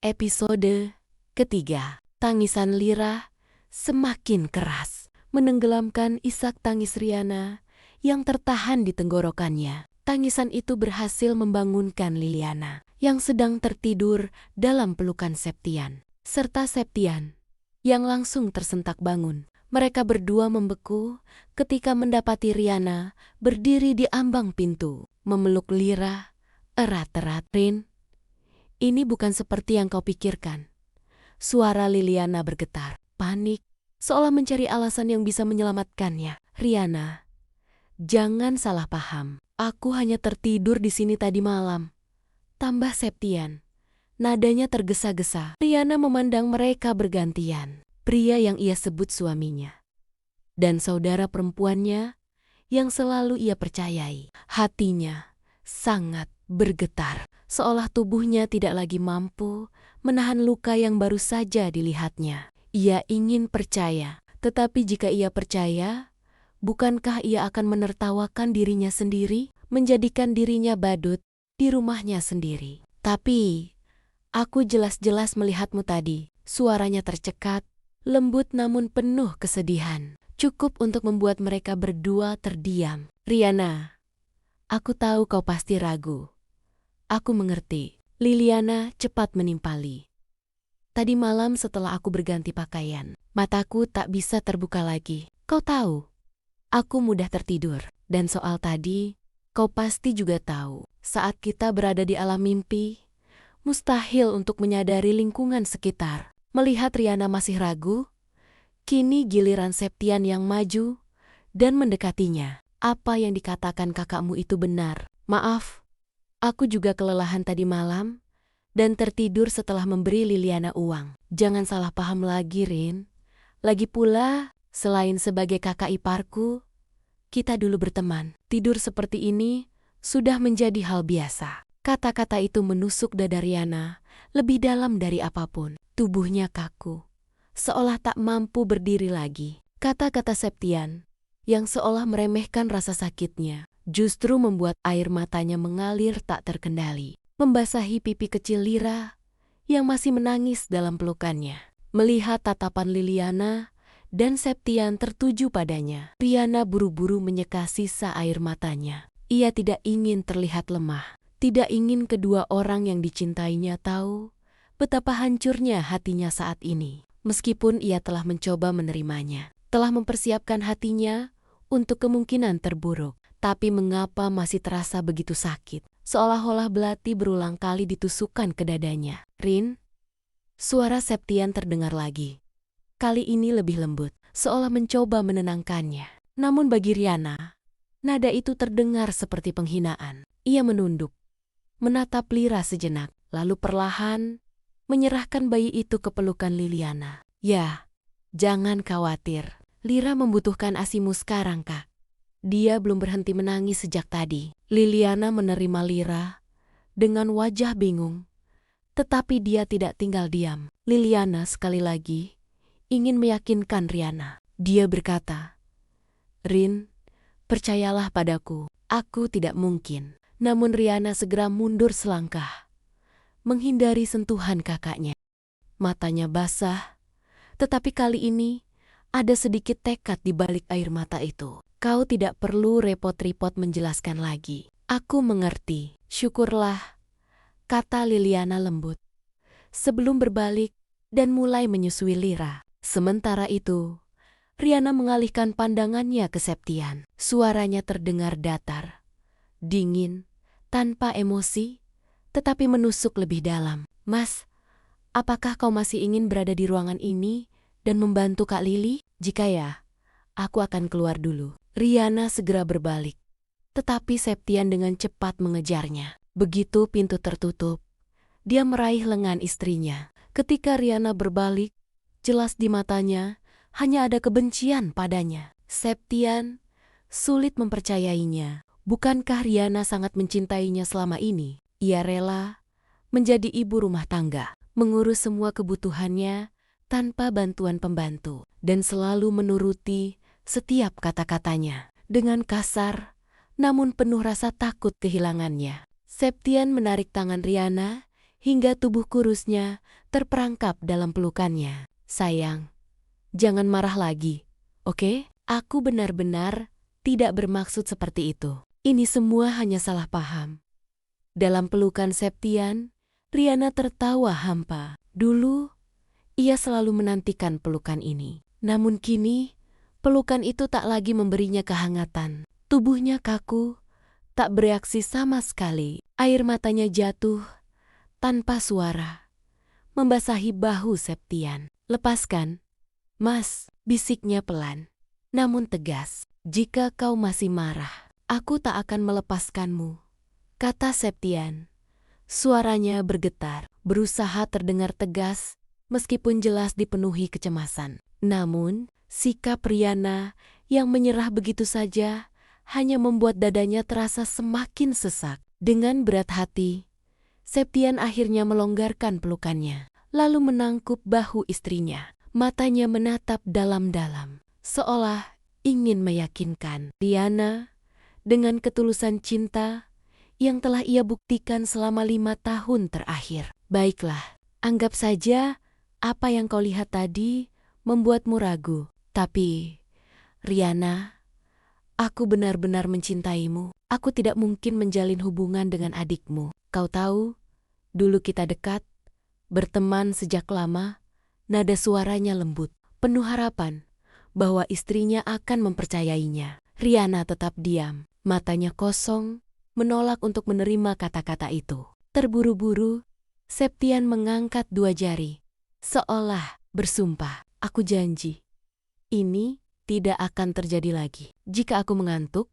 Episode ketiga. Tangisan Lira semakin keras, menenggelamkan isak tangis Riana yang tertahan di tenggorokannya. Tangisan itu berhasil membangunkan Liliana yang sedang tertidur dalam pelukan Septian, serta Septian yang langsung tersentak bangun. Mereka berdua membeku ketika mendapati Riana berdiri di ambang pintu, memeluk Lira erat-erat. "Rin, ini bukan seperti yang kau pikirkan." Suara Liliana bergetar, panik, seolah mencari alasan yang bisa menyelamatkannya. "Riana, jangan salah paham. Aku hanya tertidur di sini tadi malam," tambah Septian. Nadanya tergesa-gesa. Riana memandang mereka bergantian. Pria yang ia sebut suaminya dan saudara perempuannya yang selalu ia percayai. Hatinya sangat bergetar, seolah tubuhnya tidak lagi mampu menahan luka yang baru saja dilihatnya. Ia ingin percaya, tetapi jika ia percaya, bukankah ia akan menertawakan dirinya sendiri, menjadikan dirinya badut di rumahnya sendiri? "Tapi, aku jelas-jelas melihatmu tadi." Suaranya tercekat, lembut namun penuh kesedihan. Cukup untuk membuat mereka berdua terdiam. "Riana, aku tahu kau pasti ragu. Aku mengerti." Liliana cepat menimpali. "Tadi malam setelah aku berganti pakaian, mataku tak bisa terbuka lagi. Kau tahu, aku mudah tertidur. Dan soal tadi, kau pasti juga tahu. Saat kita berada di alam mimpi, mustahil untuk menyadari lingkungan sekitar." Melihat Riana masih ragu, kini giliran Septian yang maju dan mendekatinya. "Apa yang dikatakan kakakmu itu benar. Maaf, aku juga kelelahan tadi malam dan tertidur setelah memberi Liliana uang. Jangan salah paham lagi, Rin. Lagi pula, selain sebagai kakak iparku, kita dulu berteman. Tidur seperti ini sudah menjadi hal biasa." Kata-kata itu menusuk dada Riana lebih dalam dari apapun. Tubuhnya kaku, seolah tak mampu berdiri lagi. Kata-kata Septian yang seolah meremehkan rasa sakitnya justru membuat air matanya mengalir tak terkendali, membasahi pipi kecil Lira yang masih menangis dalam pelukannya. Melihat tatapan Liliana dan Septian tertuju padanya, Riana buru-buru menyeka sisa air matanya. Ia tidak ingin terlihat lemah, tidak ingin kedua orang yang dicintainya tahu betapa hancurnya hatinya saat ini. Meskipun ia telah mencoba menerimanya, telah mempersiapkan hatinya untuk kemungkinan terburuk, tapi mengapa masih terasa begitu sakit, seolah-olah belati berulang kali ditusukkan ke dadanya. "Rin," suara Septian terdengar lagi. Kali ini lebih lembut, seolah mencoba menenangkannya. Namun bagi Riana, nada itu terdengar seperti penghinaan. Ia menunduk, menatap Lira sejenak, lalu perlahan menyerahkan bayi itu ke pelukan Liliana. "Ya, jangan khawatir. Lira membutuhkan ASImu sekarang, Kak. Dia belum berhenti menangis sejak tadi." Liliana menerima Lira dengan wajah bingung, tetapi dia tidak tinggal diam. Liliana sekali lagi ingin meyakinkan Riana. Dia berkata, "Rin, percayalah padaku, aku tidak mungkin." Namun Riana segera mundur selangkah, menghindari sentuhan kakaknya. Matanya basah, tetapi kali ini ada sedikit tekad di balik air mata itu. "Kau tidak perlu repot-repot menjelaskan lagi. Aku mengerti." "Syukurlah," kata Liliana lembut, sebelum berbalik dan mulai menyusui Lira. Sementara itu, Riana mengalihkan pandangannya ke Septian. Suaranya terdengar datar, dingin, tanpa emosi, tetapi menusuk lebih dalam. "Mas, apakah kau masih ingin berada di ruangan ini dan membantu Kak Lili? Jika ya, aku akan keluar dulu." Riana segera berbalik, tetapi Septian dengan cepat mengejarnya. Begitu pintu tertutup, dia meraih lengan istrinya. Ketika Riana berbalik, jelas di matanya hanya ada kebencian padanya. Septian sulit mempercayainya. Bukankah Riana sangat mencintainya selama ini? Ia rela menjadi ibu rumah tangga, mengurus semua kebutuhannya tanpa bantuan pembantu, dan selalu menuruti setiap kata-katanya. Dengan kasar, namun penuh rasa takut kehilangannya, Septian menarik tangan Riana hingga tubuh kurusnya terperangkap dalam pelukannya. "Sayang, jangan marah lagi, oke? Aku benar-benar tidak bermaksud seperti itu. Ini semua hanya salah paham." Dalam pelukan Septian, Riana tertawa hampa. Dulu, ia selalu menantikan pelukan ini. Namun kini, pelukan itu tak lagi memberinya kehangatan. Tubuhnya kaku, tak bereaksi sama sekali. Air matanya jatuh tanpa suara, membasahi bahu Septian. "Lepaskan, Mas," bisiknya pelan, namun tegas. "Jika kau masih marah, aku tak akan melepaskanmu," kata Septian. Suaranya bergetar, berusaha terdengar tegas, meskipun jelas dipenuhi kecemasan. Namun, sikap Riana yang menyerah begitu saja hanya membuat dadanya terasa semakin sesak. Dengan berat hati, Septian akhirnya melonggarkan pelukannya, lalu menangkup bahu istrinya. Matanya menatap dalam-dalam, seolah ingin meyakinkan Riana dengan ketulusan cinta yang telah ia buktikan selama 5 tahun terakhir. "Baiklah, anggap saja apa yang kau lihat tadi membuatmu ragu. Tapi, Riana, aku benar-benar mencintaimu. Aku tidak mungkin menjalin hubungan dengan adikmu. Kau tahu, dulu kita dekat, berteman sejak lama." Nada suaranya lembut, penuh harapan bahwa istrinya akan mempercayainya. Riana tetap diam, matanya kosong, menolak untuk menerima kata-kata itu. Terburu-buru, Septian mengangkat 2 jari, seolah bersumpah, "Aku janji, ini tidak akan terjadi lagi. Jika aku mengantuk,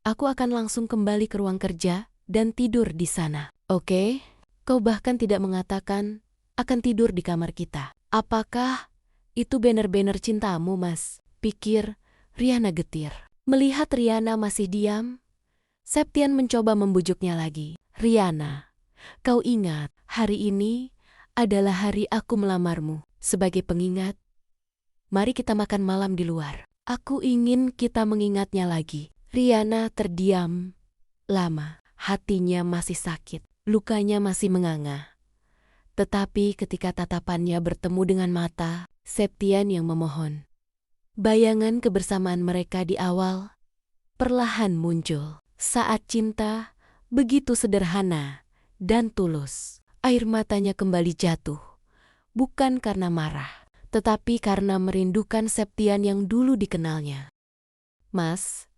aku akan langsung kembali ke ruang kerja dan tidur di sana. Oke? Kau bahkan tidak mengatakan akan tidur di kamar kita. Apakah itu banner-banner cintamu, Mas?" pikir Riana getir. Melihat Riana masih diam, Septian mencoba membujuknya lagi. "Riana, kau ingat, hari ini adalah hari aku melamarmu. Sebagai pengingat, mari kita makan malam di luar. Aku ingin kita mengingatnya lagi." Riana terdiam lama. Hatinya masih sakit, lukanya masih menganga. Tetapi ketika tatapannya bertemu dengan mata Septian yang memohon, bayangan kebersamaan mereka di awal perlahan muncul. Saat cinta begitu sederhana dan tulus, air matanya kembali jatuh, bukan karena marah, tetapi karena merindukan Septian yang dulu dikenalnya. "Mas,"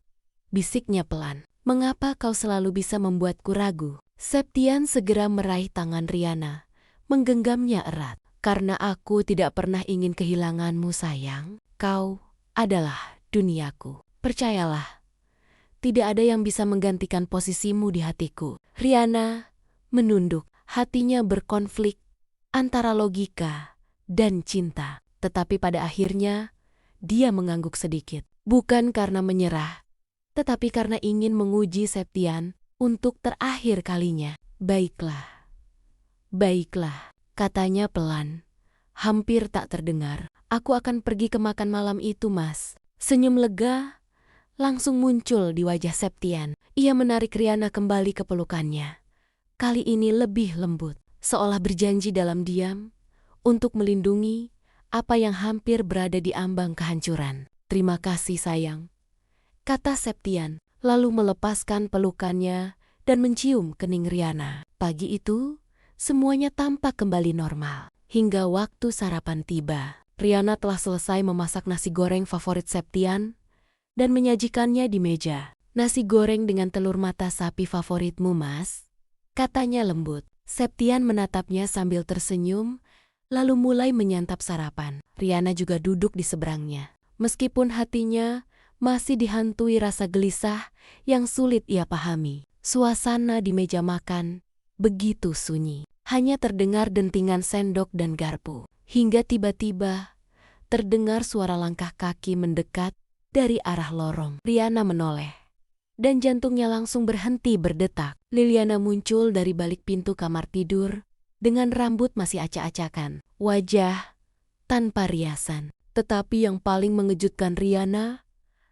bisiknya pelan, "mengapa kau selalu bisa membuatku ragu?" Septian segera meraih tangan Riana, menggenggamnya erat. "Karena aku tidak pernah ingin kehilanganmu, sayang. Kau adalah duniaku. Percayalah, tidak ada yang bisa menggantikan posisimu di hatiku." Riana menunduk, hatinya berkonflik antara logika dan cinta. Tetapi pada akhirnya, dia mengangguk sedikit. Bukan karena menyerah, tetapi karena ingin menguji Septian untuk terakhir kalinya. "Baiklah, baiklah," katanya pelan, hampir tak terdengar. "Aku akan pergi ke makan malam itu, Mas." Senyum lega langsung muncul di wajah Septian. Ia menarik Riana kembali ke pelukannya. Kali ini lebih lembut, seolah berjanji dalam diam untuk melindungi apa yang hampir berada di ambang kehancuran. "Terima kasih, sayang," kata Septian, lalu melepaskan pelukannya dan mencium kening Riana. Pagi itu, semuanya tampak kembali normal. Hingga waktu sarapan tiba, Riana telah selesai memasak nasi goreng favorit Septian dan menyajikannya di meja. "Nasi goreng dengan telur mata sapi favoritmu, Mas?" katanya lembut. Septian menatapnya sambil tersenyum, lalu mulai menyantap sarapan. Riana juga duduk di seberangnya. Meskipun hatinya masih dihantui rasa gelisah yang sulit ia pahami. Suasana di meja makan begitu sunyi. Hanya terdengar dentingan sendok dan garpu. Hingga tiba-tiba terdengar suara langkah kaki mendekat dari arah lorong. Riana menoleh, dan jantungnya langsung berhenti berdetak. Liliana muncul dari balik pintu kamar tidur dengan rambut masih acak-acakan, wajah tanpa riasan. Tetapi yang paling mengejutkan Riana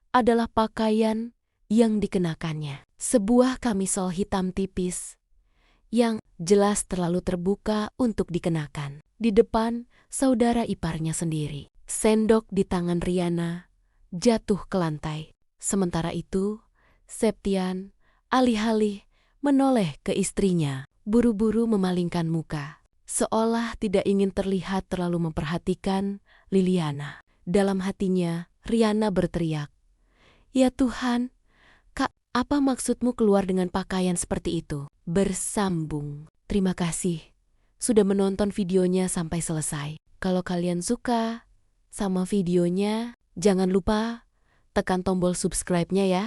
adalah pakaian yang dikenakannya. Sebuah kamisol hitam tipis yang jelas terlalu terbuka untuk dikenakan. Di depan saudara iparnya sendiri. Sendok di tangan Riana jatuh ke lantai. Sementara itu, Septian alih-alih menoleh ke istrinya, buru-buru memalingkan muka, seolah tidak ingin terlihat terlalu memperhatikan Liliana. Dalam hatinya, Riana berteriak, "Ya Tuhan, Kak, apa maksudmu keluar dengan pakaian seperti itu?" Bersambung. Terima kasih sudah menonton videonya sampai selesai. Kalau kalian suka sama videonya, jangan lupa tekan tombol subscribe-nya ya.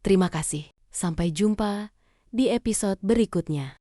Terima kasih. Sampai jumpa di episode berikutnya.